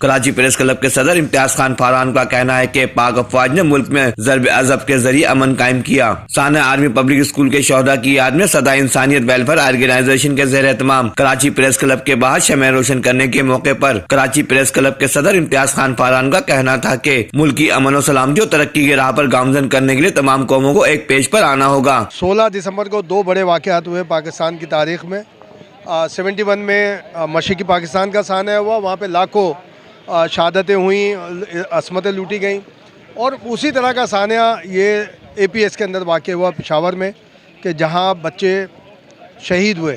Karachi press club کے صدر امتیاز خان فاران کا کہنا ہے کہ پاک افواج نے ملک میں ضرب عضب کے ذریعے امن قائم کیا۔ ثانیہ آرمی پبلک اسکول کے شہداء کی یاد میں صدا انسانیت ویلفیئر آرگنائزیشن کے زیر اہتمام کراچی پریس کلب کے باہر شمع روشن کرنے کے موقع پر کراچی پریس کلب کے صدر امتیاز خان فاران کا کہنا تھا کہ ملک کی امن و سلامتی اور ترقی کی راہ پر گامزن کرنے کے لیے تمام قوموں کو ایک پیج پر آنا ہوگا۔ 16 دسمبر کو دو بڑے واقعات ہوئے پاکستان کی تاریخ میں۔ 71 میں مشرقی پاکستان کا سانحہ ہوا، وہاں پہ لاکھوں شہادتیں ہوئیں، عصمتیں لوٹی گئیں، اور اسی طرح کا سانحہ یہ APS کے اندر واقع ہوا پشاور میں کہ جہاں بچے شہید ہوئے،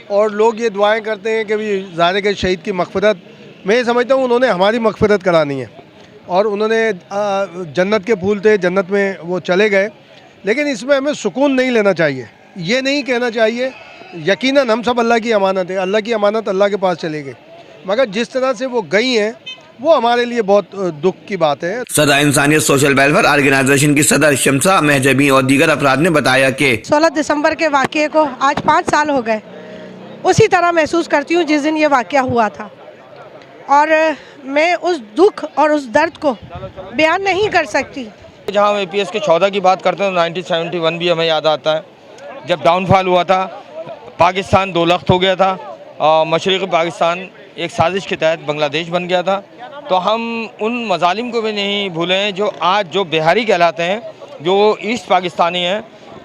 اور لوگ یہ دعائیں کرتے ہیں کہ ظاہر ہے کہ شہید کی مغفرت، میں یہ سمجھتا ہوں انہوں نے ہماری مغفرت کرانی ہے، اور انہوں نے جنت کے پھول تھے، جنت میں وہ چلے گئے، لیکن اس میں ہمیں سکون نہیں لینا چاہیے، یہ نہیں کہنا چاہیے یقیناً ہم سب اللہ کی امانت ہے، اللہ کی امانت اللہ کے پاس چلے گئی، مگر جس طرح سے وہ گئی ہیں وہ ہمارے لیے بہت دکھ کی بات ہے۔ صدا انسانیت سوشل ویلفیئر آرگنائزیشن کی صدر شمسہ مہجبی اور دیگر افراد نے بتایا کہ 16 دسمبر کے واقعے کو آج 5 سال ہو گئے، اسی طرح محسوس کرتی ہوں جس دن یہ واقعہ ہوا تھا، اور میں اس دکھ اور اس درد کو بیان نہیں کر سکتی۔ جہاں ہم APS کے شہداء کی بات کرتے ہیں تو 1971 بھی ہمیں یاد آتا ہے جب ڈاؤن فال ہوا تھا، پاکستان 2 لخت ہو گیا تھا، مشرقی پاکستان ایک سازش کے تحت بنگلہ دیش بن گیا تھا۔ تو ہم ان مظالم کو بھی نہیں بھولیں جو آج جو بہاری کہلاتے ہیں، جو ایسٹ پاکستانی ہیں،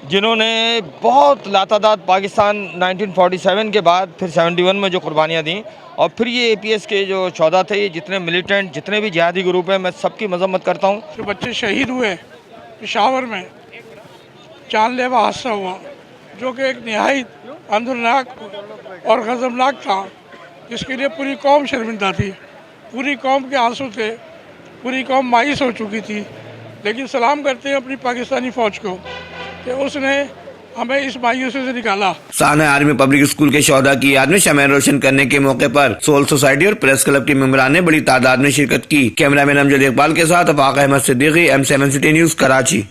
جنہوں نے بہت لاتعداد پاکستان 1947 کے بعد پھر 71 میں جو قربانیاں دیں، اور پھر یہ APS کے جو شہداء تھے، یہ جتنے ملیٹنٹ، جتنے بھی جہادی گروپ ہیں، میں سب کی مذمت کرتا ہوں۔ جو بچے شہید ہوئے پشاور میں، جان لیوا حادثہ ہوا جو کہ ایک نہایت اندرناک اور غضبناک تھا، جس کے لیے پوری قوم شرمندہ تھی، پوری قوم کے آنسو تھے، پوری قوم مایوس ہو چکی تھی، لیکن سلام کرتے ہیں اپنی پاکستانی فوج کو کہ اس نے ہمیں اس مایوسی سے نکالا۔ ثانیہ آرمی پبلک اسکول کے شہداء کی یاد میں شمع روشن کرنے کے موقع پر سول سوسائٹی اور پریس کلب کے ممبران نے بڑی تعداد میں شرکت کی۔ کیمرہ مین امجد اقبال کے ساتھ Afaq Ahmed Siddiqui, M7 city news, Karachi.